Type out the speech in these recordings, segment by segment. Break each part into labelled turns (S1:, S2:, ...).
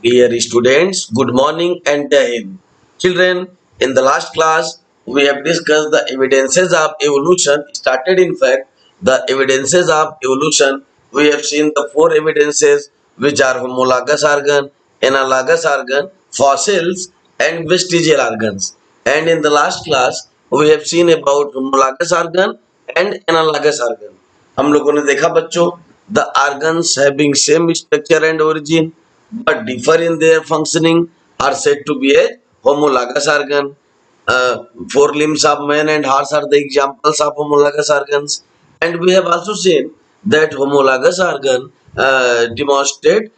S1: Dear students, good morning and Jai Hind. Children, in the last class, we have discussed the evidences of evolution. Started, in fact, the evidences of evolution. We have seen the four evidences, which are homologous organ, analogous organ, fossils, and vestigial organs. And in the last class, we have seen about homologous organ and analogous organ. हम लोगों ने देखा बच्चों, the organs having same structure and origin but differ in their functioning are said to be a homologous organ. Four limbs of man and horse are the examples of homologous organs. And we have also seen that homologous organ demonstrate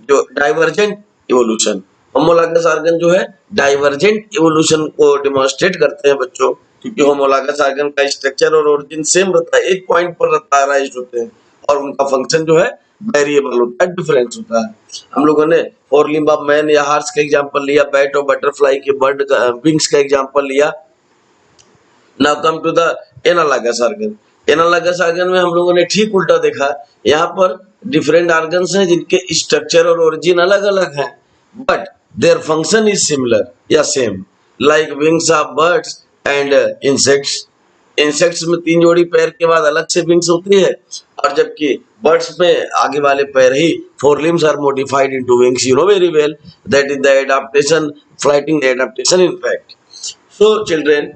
S1: जो divergent evolution. Homologous organ जो है divergent evolution को demonstrate करते हैं बच्चों, क्योंकि homologous organ का structure और ओरिजिन सेम रहता है, एक पॉइंट पर राइज होते हैं और उनका फंक्शन जो है वेरिएबल होता है, डिफरेंस होता है। हम लोगों ने फोर लिम्ब ऑफ मैन या हार्स का एग्जांपल लिया, बैट और बटरफ्लाई के बर्ड का विंग्स का एग्जांपल लिया। Now come to the analogous organ. Analogous organ में हम लोगों ने ठीक उल्टा देखा, यहाँ पर डिफरेंट ऑर्गन्स हैं जिनके स्ट्रक्चर और ओरिजिन अलग अलग हैं, but their function is similar या same, like wings of birds and insects. Insects में तीन जोड़ी पैर के बाद अलग से विंग्स होती है, और जबकि बर्ड्स में आगे वाले पैर ही fore limbs are modified into wings. You know very well that is the adaptation, flighting adaptation in fact. So children,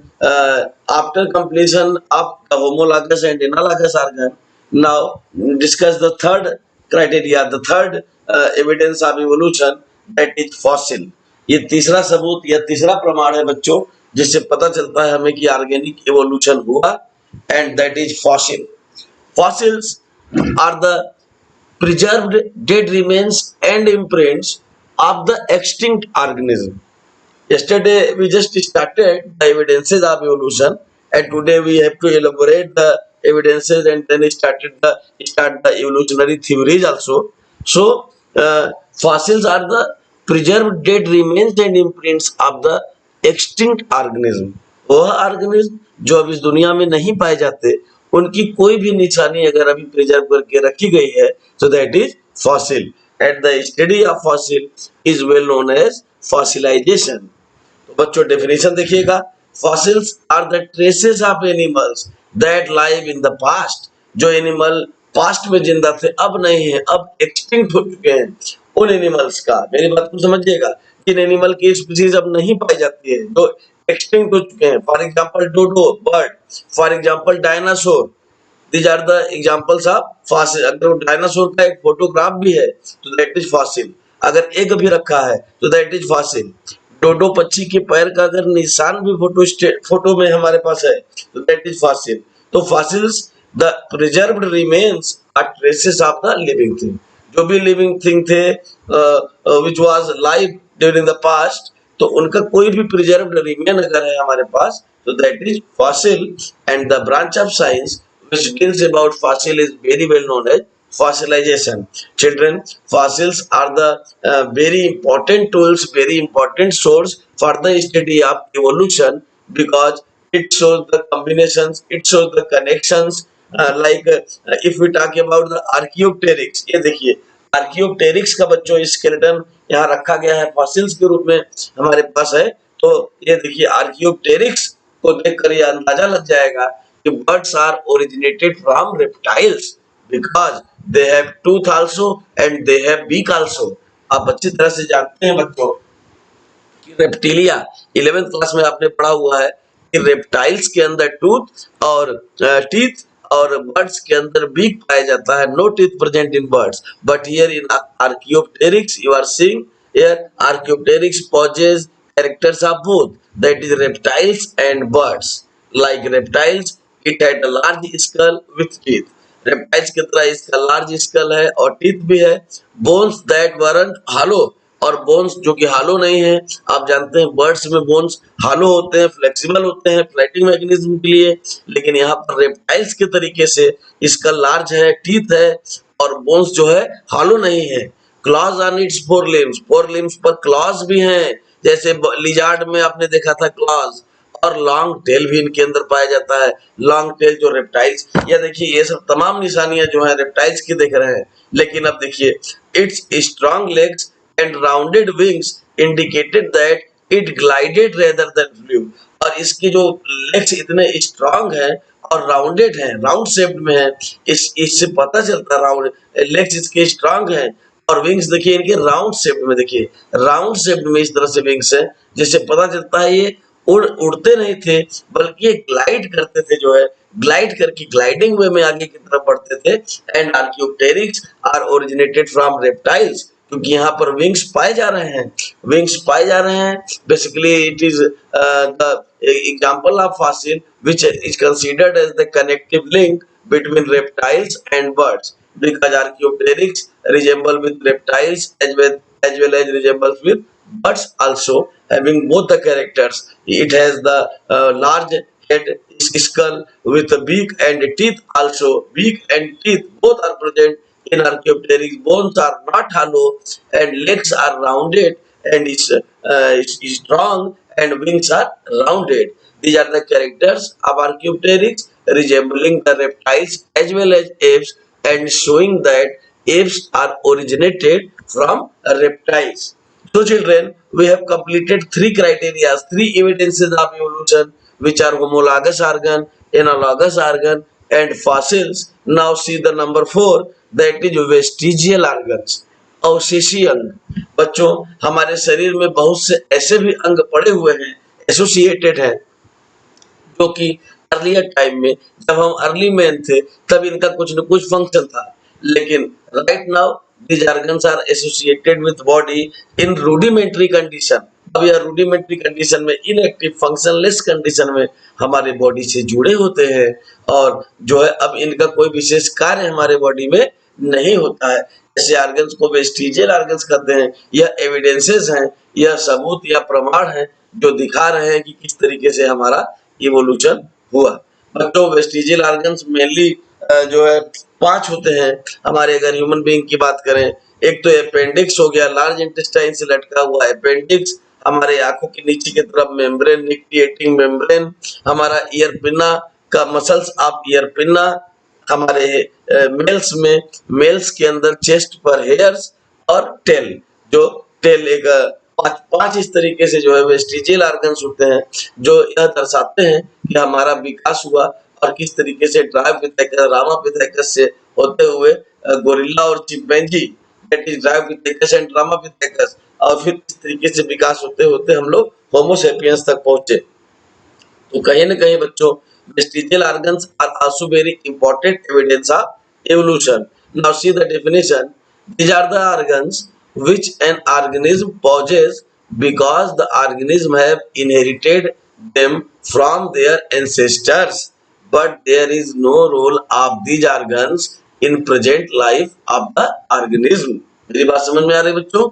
S1: after completion of the homologous and analogous organ, now discuss the third criteria, the third evidence of evolution, that is fossil. ये तीसरा सबूत या तीसरा प्रमाण है बच्चों, जिससे पता चलता है हमें कि ऑर्गेनिक एवोल्यूशन हुआ, and that is fossil. Fossils are the preserved dead remains and imprints of the extinct organism. Yesterday we just started the evidences of evolution, and today we have to elaborate the evidences and then start the evolutionary theories also. So fossils are the preserved dead remains and imprints of the extinct organism. वह organism जो अब इस दुनिया में नहीं पाए जाते, उनकी कोई भी निशानी अगर अभी प्रिजर्व करके रखी गई है, so that is fossil. And the study of fossil is well known as fossilization. तो बच्चों डेफिनेशन देखिएगा, fossils are the traces of animals that live in the past. जो एनिमल पास्ट में जिंदा थे, अब नहीं है, अब एक्सटिंक्ट हो चुके हैं, उन एनिमल्स का, मेरी बात को समझिएगा, जिन एनिमल की स्पीसीज अब नहीं पाई जाती है, जो एक्सटिंक्ट हो चुके हैं। For example dodo bird, for example dinosaur, these are the examples of fossil. अगर डायनासोर का एक फोटोग्राफ भी है तो दैट इज फॉसिल। अगर एग भी रखा है तो दैट इज फॉसिल। डोडो पक्षी के पैर का अगर निशान भी फोटो में हमारे पास है तो दैट इज फॉसिल। तो fossils the preserved remains are traces of the living thing. जो भी लिविंग थिंग थे which was live during the past, तो उनका कोई भी प्रिजर्व्ड रिमेन अगर है हमारे पास तो that is fossil. And the branch of science which deals about fossil is very well known as fossilization. Children, fossils are the very important tools, very important source for the study of evolution, because it shows the combinations, it shows the connections. If we talk about the archaeopteryx, ये देखिए Archaeopteryx का बच्चों skeleton यहाँ रखा गया है, fossils के रूप में हमारे पास है। तो ये देखिए आर्कियोप्टेरिक्स को देखकर ये अंदाजा लग जाएगा कि birds are originated from reptiles because they have tooth also and they have beak also. आप अच्छी तरह से जानते हैं बच्चों कि रेप्टिलिया 11th क्लास में आपने पढ़ा हुआ है कि रेप्टाइल्स के अंदर टूथ और टीथ और बर्ड्स के अंदर बीक पाया जाता है। No teeth present in birds, but here in archaeopteryx you are seeing here archaeopteryx possess characters of both, that is reptiles and birds. Like reptiles, it had a large skull with teeth. Reptiles की तरह इसका large school है और teeth भी है। Bones that weren't हालो, और bones जो कि हालो नहीं है। आप जानते हैं बर्ड्स में बोन्स हालो होते हैं, फ्लेक्सिबल होते हैं फ्लाइटिंग मैकेनिज्म के लिए, लेकिन यहाँ पर रेप्टाइल्स के तरीके से इसका लार्ज है, टीथ है और बोन्स जो है हालो नहीं है। Clause on it's four limbs पर क्लॉज भी हैं, जैसे लिजार्ड में आपने देखा था क्लॉज, और लॉन्ग टेल भी इनके अंदर पाया जाता है। लॉन्ग टेल जो रेप्टाइल्स, या देखिए ये सब तमाम निशानियां जो है रेप्टाइल्स की देख रहे हैं, लेकिन अब देखिए it's strong legs and rounded wings indicated that it glided rather than flew। और इसके जो लेग्स इतने स्ट्रांग हैं और राउंडेड हैं, राउंड शेप्ड में है, इस इससे पता चलता है राउंड लेग्स इसके स्ट्रांग हैं और विंग्स देखिए इनके राउंड शेप्ड में, देखिए राउंड शेप्ड में इस तरह से विंग्स है, जिससे पता चलता है ये उड़ते नहीं थे बल्कि ये ग्लाइड करते थे, जो है ग्लाइड करके ग्लाइडिंग वे में आगे की तरफ बढ़ते थे। And archaeopteryx are originated from reptiles, क्योंकि यहाँ पर विंग्स पाए जा रहे हैं, विंग्स पाए जा रहे हैं। Basically it is the example of fossil which is considered as the connective link between reptiles and birds, because Archaeopteryx resemble with reptiles as well as resembles with birds also, having both the characters. It has the large head, skull with a beak and teeth also. Beak and teeth both are present in Archaeopteryx. Bones are not hollow and legs are rounded and is strong and wings are rounded. These are the characters of Archaeopteryx, resembling the reptiles as well as apes and showing that apes are originated from reptiles. So children, we have completed three criteria, three evidences of evolution, which are homologous organ, analogous organ and fossils. Now see the number 4, that is vestigial organs, अवशेषीय अंग। बच्चों, हमारे शरीर में बहुत से ऐसे भी अंग पड़े हुए हैं, एसोसिएटेड है, जो कि अर्लियर टाइम में जब हम अर्ली मैन थे तब इनका कुछ न कुछ फंक्शन था, लेकिन right now these organs are associated with body in rudimentary condition। अब यह rudimentary condition में inactive functionless condition में हमारे बॉडी से जुड़े होते हैं और जो है अब इनका कोई विशेष कार्य हमारे बॉडी में नहीं होता है। ऐसे ऑर्गन्स को वेस्टिजियल ऑर्गन्स कहते हैं। यह एविडेंसेस हैं, यह सबूत या प्रमाण है जो दिखा रहे हैं कि किस तरीके से हमारा इवोल्यूशन हुआ। बच्चों, वेस्टिजियल ऑर्गन्स मेनली जो है 5 होते हैं हमारे, अगर ह्यूमन बीइंग की बात करें। एक तो अपेंडिक्स हो गया, लार्ज इंटेस्टाइन से लटका हुआ अपेंडिक्स, हमारे आंखों के नीचे की तरफ मेम्ब्रेन, निक्टिएटिंग मेम्ब्रेन, हमारा ईयर पिन्ना का मसल्स ऑफ ईयर पिन्ना, हमारे मेल्स के अंदर चेस्ट पर हेयर्स और टेल, जो टेल एक पांच इस तरीके से जो है वेस्टिजियल ऑर्गन्स होते हैं जो यह दर्शाते हैं कि हमारा विकास हुआ और किस तरीके से ड्रायोपिथेकस, रामापिथेकस से होते हुए गोरिल्ला और chimpanzee, that is Dryopithecus and Ramapithecus, और फिर इस तरीके से विकास होते होते हम लोग होमो सेपियंस तक पहुंचे। तो कहीं न कहीं बच्चों, vestigial organs are also very important evidence of evolution. Now see the definition. These are the organs which an organism possesses because the organism have inherited them from their ancestors, but there is no role of these organs in present life of the organism. मेरी बात समझ में आ रही है बच्चों?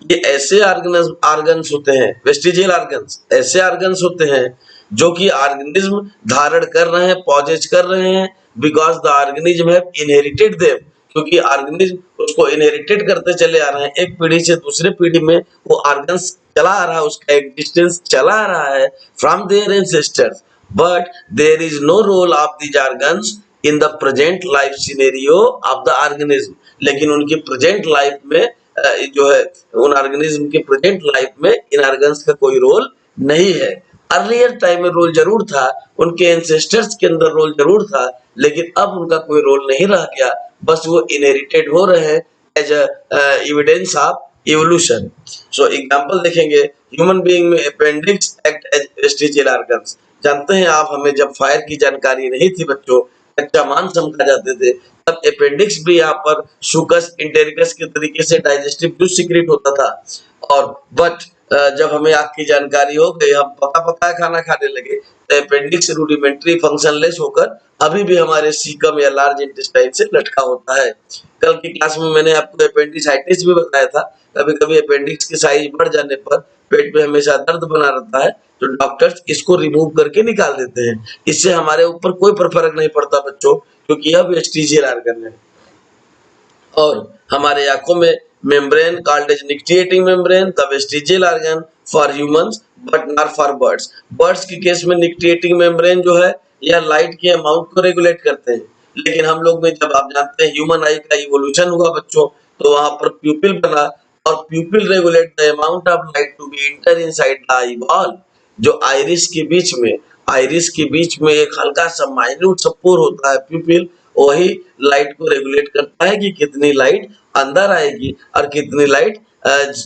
S1: ये ऐसे organs होते हैं, वेस्टिजियल ऑर्गन्स ऐसे ऑर्गन्स होते हैं जो कि ऑर्गेनिज्म धारण कर रहे हैं, पॉजेज कर रहे हैं, because the organism have inherited them, क्योंकि ऑर्गेनिज्म उसको इनहेरिटेड करते चले आ रहे हैं, एक पीढ़ी से दूसरे पीढ़ी में वो ऑर्गन्स चला आ रहा है, उसका एग्जिस्टेंस चला आ रहा है from their ancestors, but there is no role of these organs in the present life scenario of the organism. लेकिन उनकी प्रेजेंट लाइफ में जो है उन ऑर्गेनिज्म के प्रेजेंट लाइफ में इन ऑर्गन्स का कोई रोल नहीं है। अर्लियर टाइम में रोल जरूर था, उनके एंसेस्टर्स के अंदर रोल जरूर था, लेकिन अब उनका कोई रोल नहीं रह गया, बस वो इनहेरिटेड हो रहे हैं as evidence of evolution. So example देखेंगे, ह्यूमन बीइंग में appendix act as vestigial organs. जानते हैं आप, हमें जब फायर की जानकारी नहीं थी बच्चों, कच्चा मांस हम खा जाते थे, तब अपेंडिक्स भी यहाँ पर सुकस इंटेरिकस के तरीके से डाइजेस्टिव जूस सीक्रेट होता था, और बट जब हमें आग की जानकारी हो गई, हम पका पकाया खाना खाने लगे, तो अपेंडिक्स रूडिमेंट्री फंक्शनलेस होकर अभी भी हमारे सीकम या लार्ज इंटेस्टाइन से लटका होता है। कल की क्लास में मैंने आपको अपेंडिसाइटिस भी बताया था। कभी कभी अपेंडिक्स की साइज बढ़ जाने पर पेट में हमेशा दर्द बना रहता है, तो डॉक्टर्स इसको रिमूव करके निकाल देते हैं। इससे हमारे ऊपर कोई फर्क नहीं पड़ता बच्चों, क्योंकि यह वेस्टिजियल ऑर्गन है। और हमारे आंखों में membrane called as nictitating membrane, the vestigial organ for humans but not for birds. Birds के केस में nictitating membrane जो है यह लाइट के अमाउंट को रेगुलेट करते हैं, लेकिन हम लोग में जब आप जानते हैं ह्यूमन आई का इवोल्यूशन हुआ बच्चों, तो वहां पर प्यूपिल बना, और pupil regulate the amount of light to be enter inside the eyeball. जो आइरिस के बीच में एक हल्का सा माइन्यूट सा पोर होता है प्यूपिल, वही लाइट को रेगुलेट करता है कि कितनी लाइट अंदर आएगी और कितनी लाइट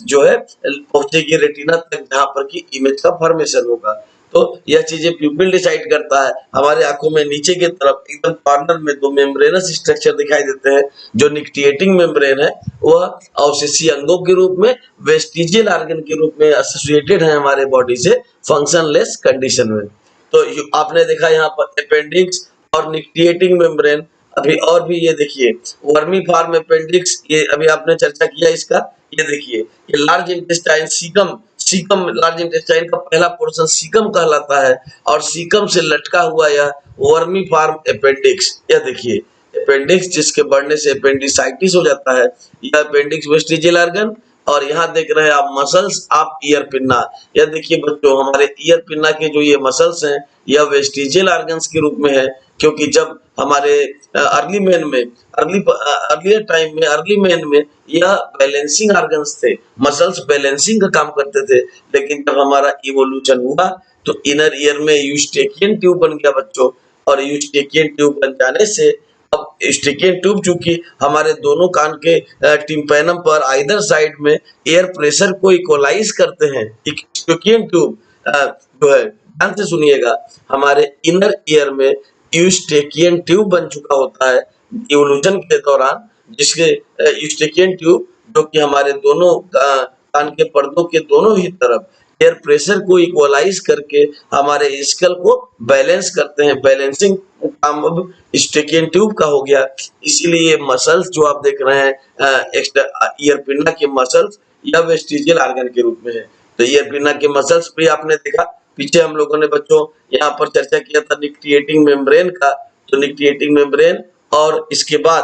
S1: जो है पहुंचेगी रेटिना तक, जहां पर कि इमेज का फॉर्मेशन होगा। तो यह चीजें प्यूपिल डिसाइड करता है। हमारे आंखों में नीचे की तरफ एकदम कॉर्नर में दो मेम्ब्रेनस स्ट्रक्चर दिखाई देते हैं। जो निक्टिएटिंग मेम्ब्रेन है वह अवशेषीय अंगों के रूप में, वेस्टिजियल ऑर्गन के रूप में एसोसिएटेड है हमारे बॉडी से फंक्शनलेस कंडीशन में। तो आपने देखा यहाँ पर अपेंडिक्स और निक्टिएटिंग मेम्ब्रेन। अभी और भी ये देखिए वर्मी फॉर्म अपेंडिक्स, ये अभी आपने चर्चा किया इसका। ये देखिए ये large intestine caecum large intestine का पहला पोर्शन सीकम कहलाता है और सीकम से लटका हुआ यह वर्मी फॉर्म अपेंडिक्स। यह देखिए अपेंडिक्स जिसके बढ़ने से अपेंडिसाइटिस हो जाता है, यह अपेंडिक्स वेस्टिजियल ऑर्गन। और यहाँ देख रहे हैं आप मसल्स ऑफ ईयर पिन्ना। यह देखिए बच्चों हमारे ईयर पिन्ना के जो ये मसल्स हैं यह वेस्टिजियल ऑर्गन्स के रूप में है, क्योंकि जब हमारे अर्ली मैन में यह बैलेंसिंग ऑर्गन्स थे, मसल्स बैलेंसिंग का काम करते थे। लेकिन जब हमारा इवोल्यूशन हुआ तो इनर ईयर में यूस्टेकियन ट्यूब बन गया बच्चों, और यूस्टेकियन ट्यूब बन जाने से अब यूस्टेकियन ट्यूब चूंकि हमारे दोनों कान के टिम्पैनम पर आइदर साइड में एयर प्रेशर को इक्वलाइज करते हैं। यूस्टेकियन ट्यूब जो है ध्यान से सुनिएगा, हमारे इनर ईयर में यूस्टेकियन ट्यूब बन चुका होता है इवोल्यूशन के दौरान, जिसके यूस्टेकियन ट्यूब जो कि हमारे दोनों कान के पर्दों के दोनों ही तरफ एयर प्रेशर को इक्वलाइज करके हमारे स्कल को बैलेंस करते हैं। बैलेंसिंग काम अब यूस्टेकियन ट्यूब का हो गया। इसीलिए मसल्स जो आप देख रहे हैं एक्स्ट्रा ईयर पिन्ना के मसल्स या वेस्टिजियल ऑर्गन के रूप में है। तो ईयर पिन्ना के मसल्स भी आपने देखा। पीछे हम लोगों ने बच्चों यहाँ पर चर्चा किया था निक्टिएटिंग मेम्ब्रेन का। तो निक्टिएटिंग मेम्ब्रेन और इसके बाद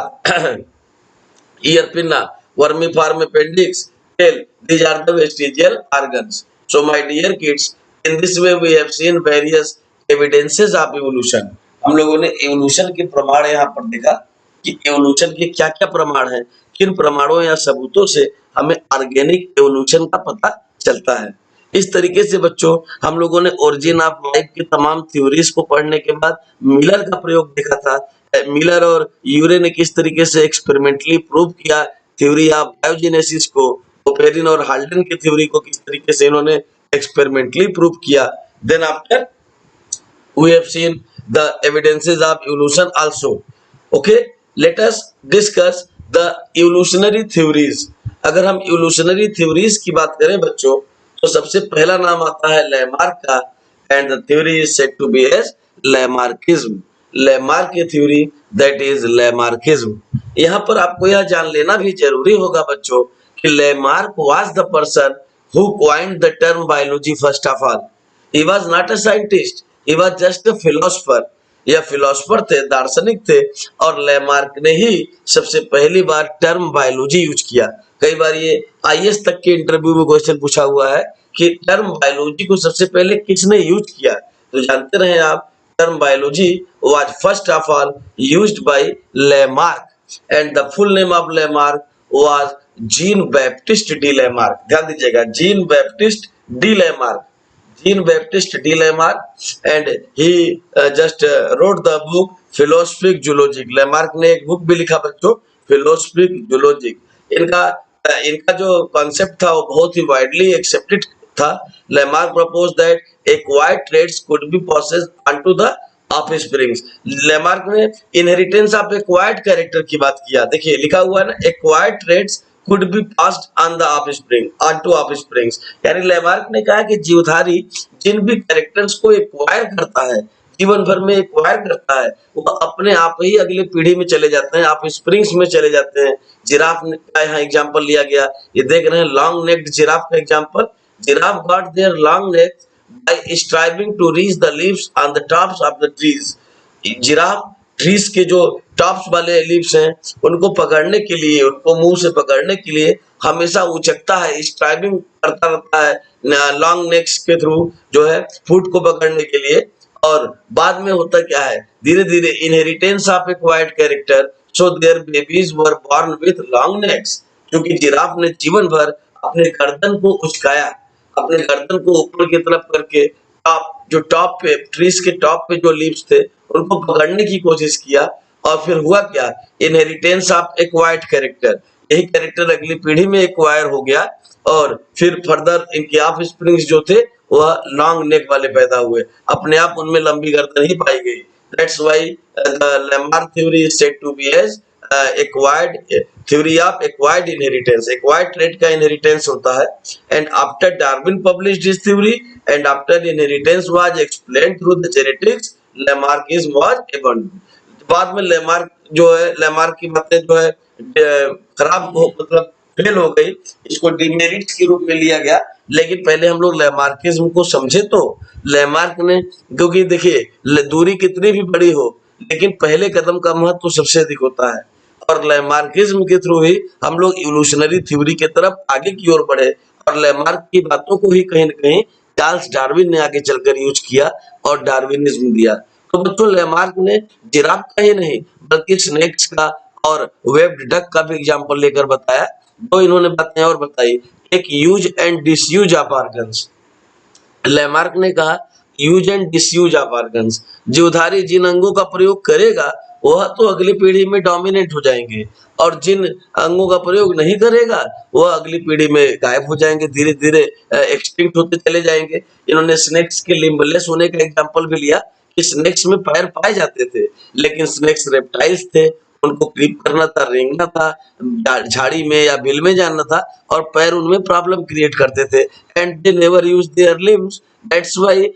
S1: ear pinna, vermiform appendix, tail, these are the vestigial organs. So my dear kids, in this way we have seen various evidences of evolution. हम लोगों ने evolution के प्रमाण यहाँ पर देखा कि evolution के क्या-क्या प्रमाण हैं, किन प्रमाणों या सबूतों से हमें ऑर्गेनिक evolution का पता चलता है। इस तरीके से बच्चों हम लोगों ने ओरिजिन ऑफ लाइफ की तमाम थ्योरीज को पढ़ने के बाद मिलर का प्रयोग देखा था। मिलर और यूरे ने किस तरीके से एक्सपेरिमेंटली प्रूव किया थ्योरी ऑफ बायोजेनेसिस को, ओपेरिन और हाल्डन की थ्योरी को किस तरीके से इन्होंने एक्सपेरिमेंटली प्रूव किया। Then after we have seen the evidences of evolution also. Okay, let us discuss the evolutionary theories. अगर हम evolutionary theories की बात करें बच्चों तो सबसे पहला नाम आता है लैमार्क का, and the theory is said to be as Lamarckism. Lamarck की थ्योरी that is Lamarckism. यहाँ पर आपको यह जान लेना भी जरूरी होगा बच्चों कि Lamarck was the person who coined the term biology first of all. He was not a scientist. He was just a philosopher. यह फिलोसफर थे, दार्शनिक थे, और लैमार्क ने ही सबसे पहली बार टर्म बायोलॉजी यूज किया। कई बार ये आईएएस तक के इंटरव्यू में क्वेश्चन पूछा हुआ है कि टर्म बायोलॉजी को सबसे पहले किसने यूज किया। तो जानते रहे आप, term biology was first of all used by Lamarck and the full name of Lamarck was Jean Baptiste D Lamarck. ध्यान दीजिएगा, Jean Baptiste D Lamarck, Jean Baptiste de Lamarck, and he just wrote the book Philosophic Zoologic. Lamarck ने एक book भी लिखा बच्चों, Philosophic Zoologic. इनका जो concept था वो बहुत ही वाइडली एक्सेप्टेड था। Lamarck proposed that acquired traits could be passed onto the offspring. Lamarck ने इनहेरिटेंस ऑफ एक्वायर्ड कैरेक्टर की बात किया। देखिए लिखा हुआ है ना, acquired traits could be passed on the offspring, onto offsprings. यानी लैमार्क ने कहा कि जीवधारी जिन भी कैरेक्टर्स को एक्वायर करता है, जीवन भर में एक्वायर करता है, वो अपने आप ही अगले पीढ़ी में चले जाते हैं, ऑफस्प्रिंग्स में चले जाते हैं। जिराफ का यहाँ एग्जांपल लिया गया, ये देख रहे हैं लॉन्ग नेक्ड जिराफ का example. Giraffe got their long neck by striving to reach the leaves on the tops of the trees. Giraffe trees के जो टॉप्स वाले लीव्स हैं उनको पकड़ने के लिए, उनको मुंह से पकड़ने के लिए हमेशा उचकता है, स्ट्राइविंग करता रहता है लॉन्ग नेक्स के थ्रू जो है फूड को पकड़ने के लिए। और बाद में होता क्या है, धीरे धीरे inheritance of acquired character, so there babies were born with long next. क्योंकि जिराफ ने जीवन भर अपने गर्दन को उचकाया, अपने गर्दन को ऊपर की तरफ करके टॉप पे ट्रीज के टॉप पे जो लीव्स थे उनको पकड़ने की कोशिश किया। और फिर हुआ क्या, इनहेरिटेंस ऑफ एक्वायर्ड कैरेक्टर, यही कैरेक्टर अगली पीढ़ी में एक्वायर हो गया और फिर फर्दर इनके ऑफ स्प्रिंग्स जो थे वह लॉन्ग नेक वाले पैदा हुए, अपने आप उनमें लंबी गर्दन ही पाई गई। That's why the Lamarck theory is said to be as acquired theory of acquired inheritance, acquired trait का इनहेरिटेंस होता है। And after Darwin published his theory and after inheritance was explained through the genetics, Lamarckism was abandoned. बाद में Lamarck जो है, Lamarck की बातें जो है खराब हो, मतलब फेल हो गई, इसको डिमेरिट्स के रूप में लिया गया। लेकिन पहले हम लोग लेमार्किज्म को समझे तो लेमार्क ने, क्योंकि देखिए दूरी कितनी भी बड़ी हो लेकिन पहले कदम का महत्व सबसे अधिक होता है, और लेमार्किज्म के थ्रू ही हम लोग इवोल्यूशनरी थ्योरी के तरफ आगे की ओर बढ़े, और लेमार्क की बातों को ही कहीं न कहीं चार्ल्स डार्विन ने आगे चलकर यूज किया और डार्विनिज्म दिया। तो बच्चों लेमार्क ने जिराफ का ही नहीं बल्कि स्नेक्स का और वेब्ड डक का भी एग्जाम्पल लेकर बताया। दो इन्होंने बातें और बताई, एक use and disuse of organs. Lamarck ने कहा use and disuse of organs, जीवधारी जिन अंगों का प्रयोग करेगा वह तो अगली पीढ़ी में डोमिनेट हो जाएंगे, और जिन अंगों का प्रयोग नहीं करेगा वह अगली पीढ़ी में गायब हो जाएंगे, धीरे धीरे एक्सटिंक्ट होते चले जाएंगे। इन्होंने स्नेक्स के लिम्बलेस होने का एग्जाम्पल भी लिया कि स्नेक्स में पैर पाए जाते थे लेकिन स्नेक्स रेप्टाइल्स थे, उनको क्रीप करना था, रेंगना था, झाड़ी में या बिल में जाना था, और पैर उनमें प्रॉब्लम क्रिएट करते थे। And they never use their limbs, that's why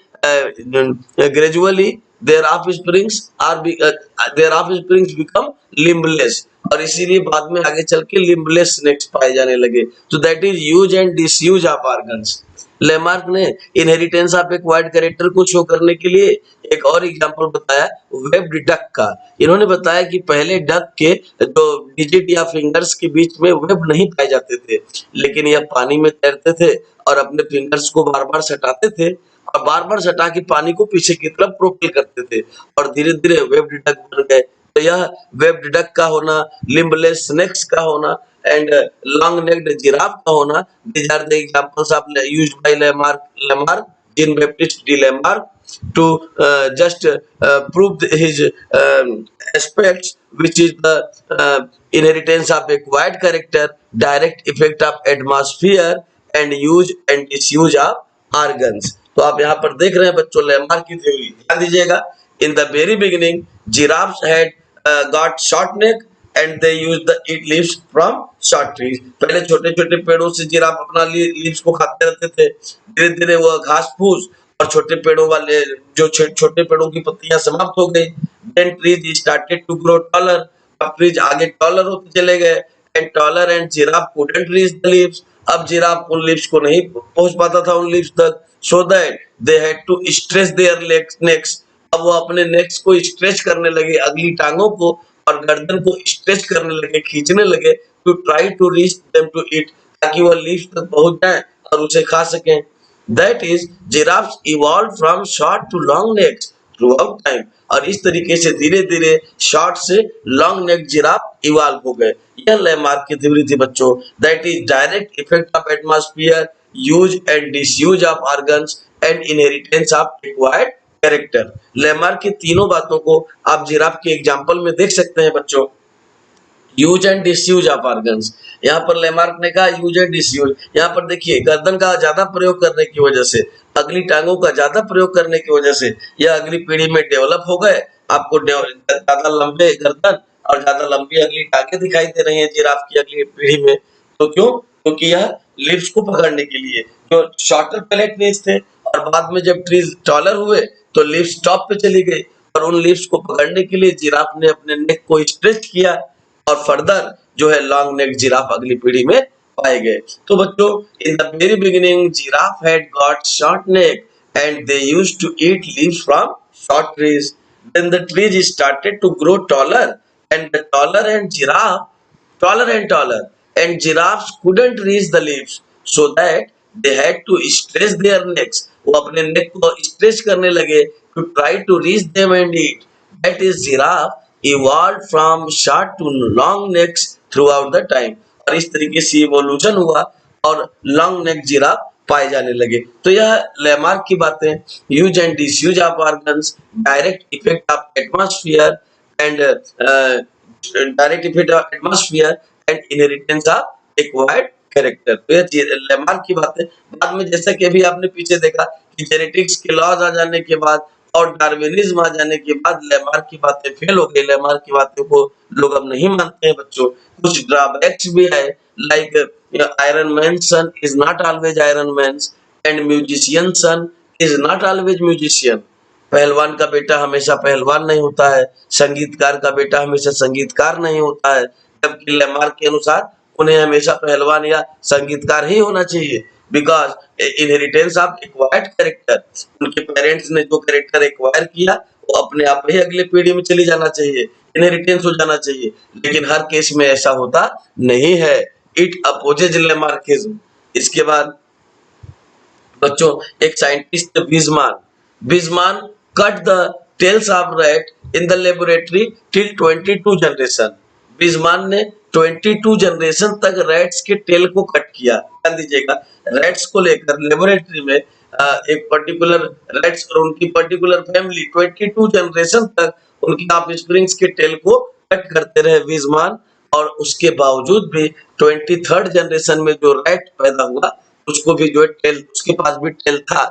S1: gradually their offsprings are their offsprings become limbless, और इसीलिए बाद में आगे चल के लिम्बलेस स्नेक्स पाए जाने लगे। तो that is use and disuse of organs. Lamarck ने इनहेरिटेंस ऑफ एक्वायर्ड कैरेक्टर को शो करने के लिए एक और एग्जांपल बताया वेब्ड डक का। इन्होंने बताया कि पहले डक के जो डिजिट या फिंगर्स के बीच में वेब नहीं पाए जाते थे, लेकिन यह पानी में तैरते थे और अपने फिंगर्स को बार बार सटाते थे और बार बार सटा के पानी को पीछे की तरफ प्रोपेल करते थे और धीरे धीरे वेब्ड डक बन गए। तो यह वेब्ड डक का होना, लिम्बलेस स्नेक्स का होना and long necked giraffe का होना, these are the examples of used by Lamarck, Jean Baptiste de Lamarck, to just prove his aspects, which is the inheritance of acquired character, direct effect of atmosphere, and use and disuse of organs। तो आप यहाँ पर देख रहे हैं बच्चों Lamarck की theory, ध्यान दीजिएगा। In the very beginning, giraffes had got short neck and they used the eat leaves from short trees। पहले छोटे छोटे पेड़ों से जिराफ अपना लीव्स को खाते रहते थे, धीरे धीरे वह घास फूस और छोटे पेड़ों वाले जो छोटे पेड़ों की पत्तियां समाप्त हो गई। then trees started to grow taller, अब ट्रीज आगे टॉलर होते चले गए and taller and giraffe couldn't reach the leaves, अब जिराफ उन लीव्स को नहीं पहुंच पाता था उन लीव्स तक, so that they had to stretch their necks, अब वो अपने नेक्स को स्ट्रेच करने लगे, अगली टांगों को और गर्दन को स्ट्रेच करने लगे, खींचने लगे, to try to reach them to eat, ताकि वह लीफ तक पहुंच जाए और उसे खा सकें। That is giraffes evolve from short to long necks throughout time, और इस तरीके से धीरे धीरे शॉर्ट से लॉन्ग नेक जिराफ इवॉल्व हो गए। यह लेमार्क की थ्योरी थी बच्चों। That is direct effect of atmosphere, use and disuse of organs and inheritance of acquired character. Lamarck की तीनों बातों को आप जिराफ के एग्जांपल में देख सकते हैं बच्चों। Use and disuse of organs, यहाँ पर लेमार्क ने कहा यूज एंड डिसयूज। यहाँ पर देखिए गर्दन का ज्यादा प्रयोग करने की वजह से, अगली टांगों का ज्यादा प्रयोग करने की वजह से यह अगली पीढ़ी में डेवलप हो गए। आपको ज्यादा लंबे गर्दन और ज्यादा लंबी अगली टांगे दिखाई दे रही है जिराफ की अगली पीढ़ी में। तो क्यों? क्योंकि यह लिव्स को पकड़ने के लिए, जो शॉर्टर पैलेट नीज थे और बाद में जब ट्रीज टॉलर हुए तो लिव्स टॉप पे चली गई, और उन लिव्स को पकड़ने के लिए जिराफ ने अपने नेक को स्ट्रेच किया और फर्दर जो है लॉन्ग नेक जिराफ अगली पीढ़ी में पाए गए। तो बच्चों in the very beginning giraffe had got short neck and they used to eat leaves from short trees. Then the trees started to grow taller and the taller and giraffes couldn't reach the leaves, so that they had to stretch their necks, वो अपने नेक को stretch करने लगे to try to reach them and eat। that is giraffe evolved from short to long necks throughout the time, और इस तरीके से evolution हुआ और लॉन्ग नेक जिराफ पाए जाने लगे। तो यह लैमार्क की बातें, use and disuse of organs, direct effect of atmosphere and direct effect of atmosphere and inheritance of acquired character. तो यह लैमार्क की बातें। बाद में जैसा कि अभी आपने पीछे देखा कि जेनेटिक्स के लॉज आ जाने के बाद और डार्विनिज्म आ जाने के बाद लैमार्क की बातें फेल हो गई। लैमार्क की बातों को लोग अब नहीं मानते हैं बच्चों। कुछ ड्रॉबैक्स भी है, like iron man son is not always iron man and musician son is not always musician. पहलवान का बेटा हमेशा पहलवान नहीं होता है, संगीतकार का बेटा हमेशा संगीतकार नहीं होता है, जबकि लैमार्क के अनुसार उन्हें हमेशा पहलवान या संगीतकार ही होना चाहिए। Because inheritance of acquired character, उनके पेरेंट्स ने जो कैरेक्टर एक्वायर किया वो अपने आप ही अगले पीढ़ी में चली जाना चाहिए, इनहेरिटेंस हो जाना चाहिए। लेकिन हर केस में ऐसा होता नहीं है। It opposes Lamarckism. इसके बाद बच्चों एक scientist Weismann cut the tails of rat in the laboratory till 22 generation. Weismann ने 22 जनरेशन तक रैट्स के टेल को कट किया। ध्यान दीजिएगा, रैट्स को लेकर लेबोरेटरी में एक पर्टिकुलर रैट्स और उनकी पर्टिकुलर फैमिली 22 जनरेशन तक उनकी ऑफस्प्रिंग्स के टेल को कट करते रहे बीजमान। और उसके बावजूद भी 23rd जनरेशन में जो रैट पैदा हुआ उसको भी जो है टेल, उसके पास भी टेल था।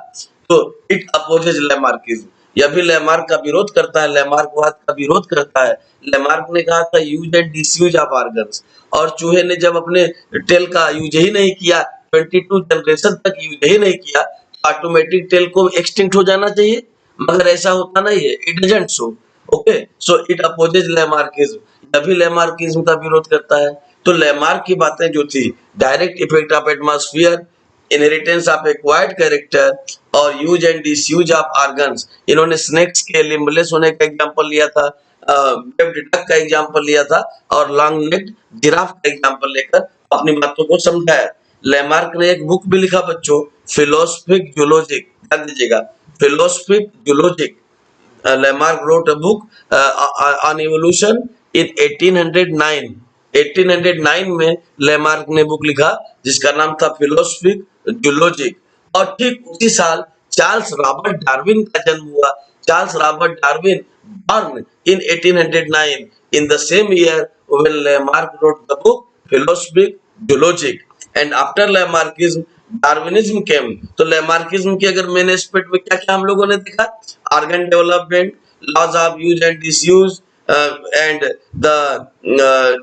S1: तो इट अपोजेज लैमार्किज्म। यह भी लैमार्क का विरोध करता है, लैमार्कवाद का विरोध करता है। लैमार्क ने कहा था use and disuse of organs, और चूहे ने जब अपने टेल का यूज ही नहीं किया, 22 जनरेशन तक यूज ही नहीं किया, तो ऑटोमेटिक टेल को एक्सटिंक्ट हो जाना चाहिए, मगर ऐसा होता नहीं है। It doesn't so. Okay, so it opposes Lamarckism. यह भी लैमार्किज्म का विरोध करता है। तो लैमार्क की बातें जो थी, direct effect of atmosphere, inheritance of acquired character और use and disuse of organs, इन्होंने स्नेक्स के लिम्बलेस होने का एग्जांपल लिया था, वेब्ड डक का एग्जांपल लिया था और लॉन्ग नेक्ड जिराफ का एग्जांपल लेकर अपनी बातों को समझाया। लैमार्क ने एक बुक भी लिखा बच्चों, फिलोसफिक जूलॉजिक। ध्यान दीजिएगा, philosophic zoologic. Lamarck wrote a book on evolution in 1809। 1809 में लेमार्क ने बुक लिखा जिसका नाम था फिलोसफिक जूलॉजिक। और ठीक उसी साल चार्ल्स रॉबर्ट डार्विन का जन्म हुआ। Charles Robert Darwin born in 1809 in the same year when Lamarck wrote the book philosophic zoologic। and after Lamarckism Darwinism came. तो लेमार्किज्म के अगर मेन एस्पेक्ट में क्या क्या हम लोगों ने देखा, organ development, laws of use and disuse and the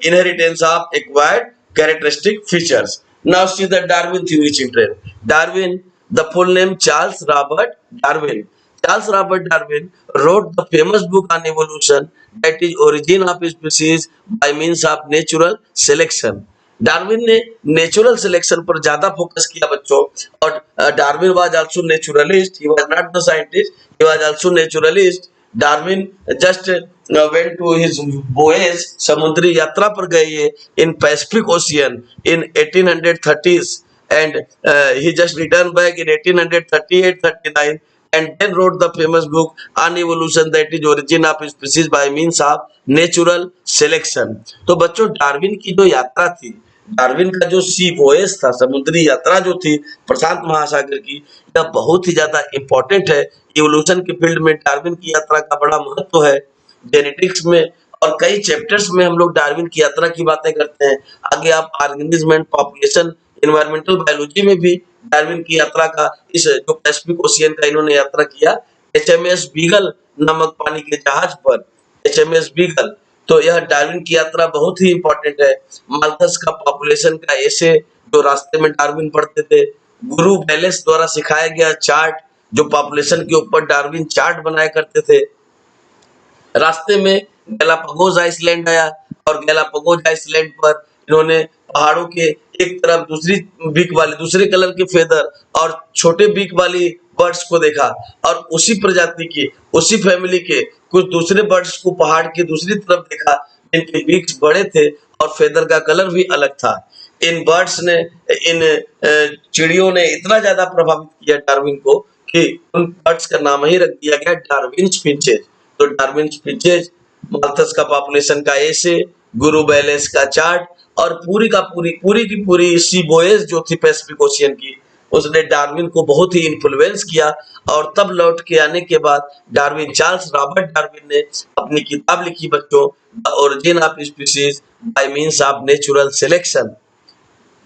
S1: inheritance of acquired characteristic features. Now see the Darwin theory children. Darwin, the full name Charles Robert Darwin. Charles Robert Darwin wrote the famous book on evolution, that is origin of species by means of natural selection। Darwin ने natural selection पर ज्यादा focus किया बच्चों। और Darwin was also naturalist, he was not the scientist, he was also naturalist. Darwin just went to his voyage, समुद्री यात्रा पर गए ये in Pacific Ocean in 1830s and he just returned back in 1838-39 and then wrote the famous book on evolution, that is origin of species by means of natural selection। तो बच्चों Darwin की जो यात्रा थी, डार्विन का जो सी वोयेज था, समुद्री यात्रा जो थी प्रशांत महासागर की, यह बहुत ही ज्यादा इंपॉर्टेंट है। इवोल्यूशन के फील्ड में डार्विन की यात्रा का बड़ा महत्व है। जेनेटिक्स में और कई चैप्टर्स में हम लोग डार्विन की यात्रा की बातें करते हैं। आगे आप organism and population, environmental biology में भी डार्विन की यात्रा का, इस जो पैसिफिक ओशियन का इन्होंने यात्रा किया एचएमएस बीगल नामक पानी के जहाज पर, एचएमएस बीगल। तो यह डार्विन की यात्रा बहुत ही इंपॉर्टेंट है। माल्थस का पॉपुलेशन का ऐसे जो रास्ते में डार्विन पढ़ते थे, गुरु बेलेस द्वारा सिखाया गया चार्ट, जो पॉपुलेशन के ऊपर डार्विन चार्ट बनाया करते थे। रास्ते में गैलापागोस आइसलैंड आया और गैलापागोस आइसलैंड पर इन्होंने पहाड़ों के एक तरफ दूसरी बीक वाले, दूसरे कलर के फेदर और छोटे बीक वाली बर्ड्स को देखा, और उसी प्रजाति की, उसी फैमिली के कुछ दूसरे बर्ड्स को पहाड़ की दूसरी तरफ देखा जिनके बीक्स बड़े थे और फेदर का कलर भी अलग था। इन बर्ड्स ने, इन चिड़ियों ने इतना ज्यादा प्रभावित किया डार्विन को कि उन बर्ड्स का नाम ही रख दिया गया डार्विन्स फिंचेस। तो डार्विन्स फिंचेस, माल्थस का पॉपुलेशन का ऐसे, गुरु बेलेस का चार्ट और पूरी की पूरी सी वॉयेज जो थी पैसिफिक ओशियन की, उसने डार्विन को बहुत ही इन्फ्लुएंस किया। और तब लौट के आने के बाद डार्विन, चार्ल्स रॉबर्ट डार्विन ने अपनी किताब लिखी बच्चों, the origin of species by means of natural selection.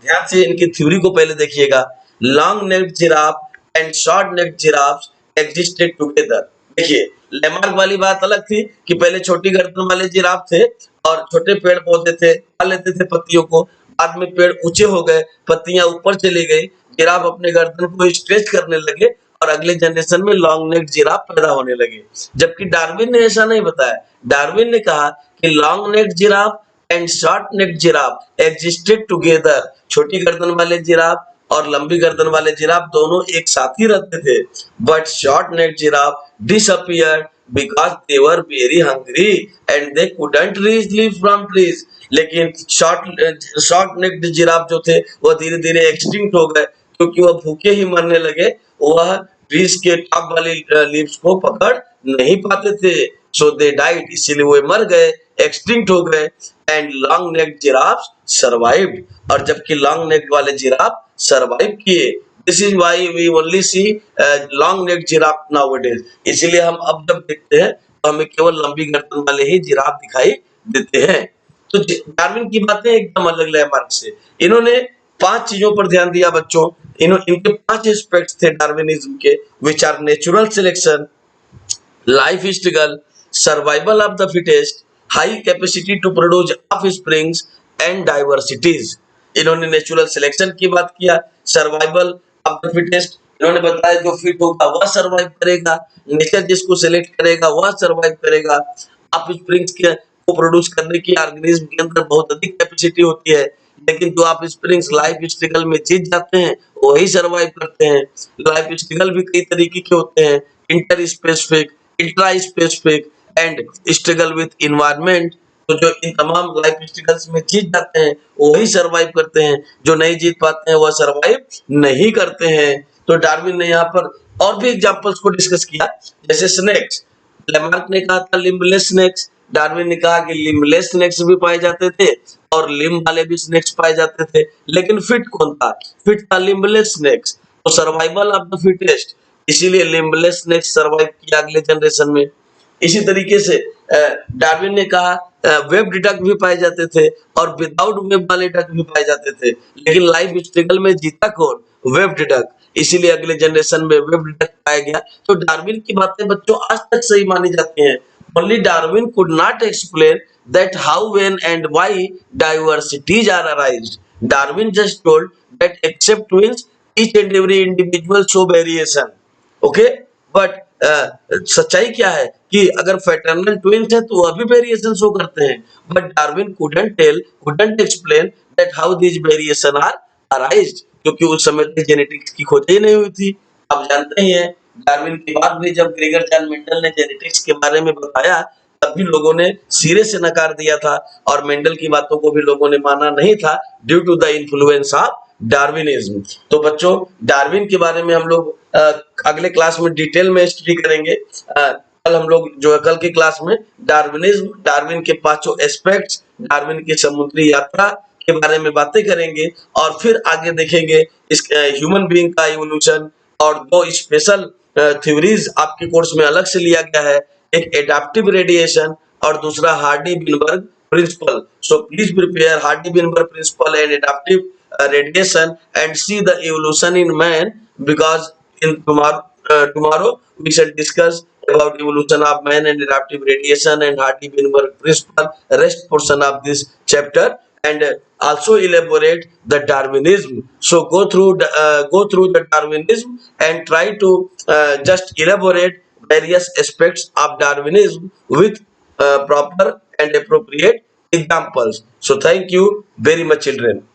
S1: ध्यान से इनकी थ्योरी को पहले देखिएगा। Long necked giraffe and short necked giraffe existed together. देखिए, लेमार्क वाली बात अलग थी कि पहले छोटी गर्दन वाले जिराफ थे और छोटे पेड़ पौधे थे, खा लेते थे पत्तियों को। बाद में पेड़ ऊंचे हो गए, पत्तियां ऊपर चली गई, जिराफ अपने गर्दन को स्ट्रेच करने लगे और अगले जनरेशन में लॉन्ग नेक्ड जिराफ पैदा होने लगे। जबकि डार्विन ने ऐसा नहीं बताया। डार्विन ने कहा कि long necked giraffe and short necked giraffe existed together. छोटी गर्दन वाले जिराफ और लंबी गर्दन वाले जिराफ दोनों एक साथ ही रहते थे। But short necked giraffe disappeared because they were very hungry and they couldn't reach leaves from trees. लेकिन शॉर्ट नेक्ड जिराफ जो थे वह धीरे धीरे एक्सटिंक्ट हो गए, क्योंकि वह भूखे ही मरने लगे। वह ट्रीज के टॉप वाली लीव्स को पकड़ नहीं पाते थे, सो दे डाइड, इसीलिए वो मर गए, एक्सटिंक्ट हो गए। And long necked giraffe survived, और जबकि लॉन्ग नेक वाले जिराफ सर्वाइव किए। This is why we only see long neck giraffe nowadays. इसीलिए हम अब जब देखते हैं तो हमें केवल लंबी गर्दन वाले ही जिराफ दिखाई देते हैं। तो डार्विन की बातें एकदम अलग लैंडमार्क से। इन्होंने 5 चीजों पर ध्यान दिया बच्चों। इनके 5 एस्पेक्ट्स थे डार्विनिज्म के, which are natural selection, life struggle, survival of the fittest, high capacity to produce offsprings and diversities. इन्होंने नेचुरल सिलेक्शन की बात किया, सर्वाइवल ऑफ द फिटेस्ट, इन्होंने बताया जो फिट होगा वह सर्वाइव करेगा, नेचर जिसको सिलेक्ट करेगा वह सर्वाइव करेगा। ऑफस्प्रिंग्स को प्रोड्यूस करने की ऑर्गेनिज्म के अंदर बहुत अधिक कैपेसिटी होती है, लेकिन जो ऑफस्प्रिंग्स लाइफ स्ट्रगल में जीत जाते हैं वही सर्वाइव करते हैं। लाइफ स्ट्रगल भी कई तरीके के होते हैं, inter specific, intra specific and struggle with environment. तो जो इन तमाम लाइफ स्ट्रगल्स में जीत जाते हैं वही सर्वाइव करते हैं, जो नहीं जीत पाते हैं वह सर्वाइव नहीं करते हैं। तो डार्विन ने यहाँ पर और भी एग्जांपल्स को डिस्कस किया, जैसे स्नेक्स। लेमार्क ने कहा था लिम्बलेस स्नेक्स, डार्विन ने कहा कि लिम्बलेस स्नेक्स भी पाए जाते थे और लिम्ब वाले भी स्नेक्स पाए जाते थे, लेकिन फिट कौन था? फिट था लिम्बलेस स्नेक्स। तो सर्वाइवल ऑफ द फिटेस्ट, इसीलिए लिम्बलेस स्नेक्स सर्वाइव किया अगले जनरेशन में। इसी तरीके से डार्विन ने कहा वेब डक भी पाए जाते थे और विदाउट वेब वाले डक भी पाए जाते थे, लेकिन लाइफ स्ट्रगल में जीता कौन? वेब डक, इसीलिए अगले जनरेशन में वेब डक पाया गया। तो डार्विन की बातें बच्चों आज तक सही मानी जाती हैं। Only Darwin could not explain that how, when and why diversities are arised. Darwin just told that except twins each and every individual show variation. Okay, but सच्चाई क्या है कि अगर फ्रेटर्नल ट्विन्स है तो वह भी वेरिएशन शो करते हैं, but Darwin couldn't explain that how these variation are arised, क्योंकि उस समय तक जेनेटिक्स की खोज ही नहीं हुई थी। आप जानते ही हैं, डार्विन के बाद भी जब ग्रेगर जॉन मेंडल ने जेनेटिक्स के बारे में बताया तब भी लोगों ने सिरे से नकार दिया था और मेंडल की बातों को भी लोगों ने माना नहीं था, due to the influence of Darwinism. तो बच्चों, डार्विन के बारे में हम लोग अगले क्लास में डिटेल में स्टडी करेंगे। कल हम लोग जो है कल की क्लास में डार्विनिज्म, डार्विन के 5 एस्पेक्ट्स, डार्विन की समुद्री यात्रा के बारे में बातें करेंगे और फिर आगे देखेंगे इस ह्यूमन बीइंग का इवोल्यूशन। और 2 स्पेशल थ्योरीज आपके कोर्स में अलग से लिया गया है, एक एडाप्टिव रेडिएशन और दूसरा Hardy Weinberg principle. So please prepare Hardy Weinberg principle and adaptive radiation and see the evolution in man, because in tomorrow we shall discuss about evolution of man and adaptive radiation and Hardy-Weinberg principle, rest portion of this chapter, and also elaborate the Darwinism. So go through the Darwinism and try to just elaborate various aspects of Darwinism with proper and appropriate examples. So thank you very much, children.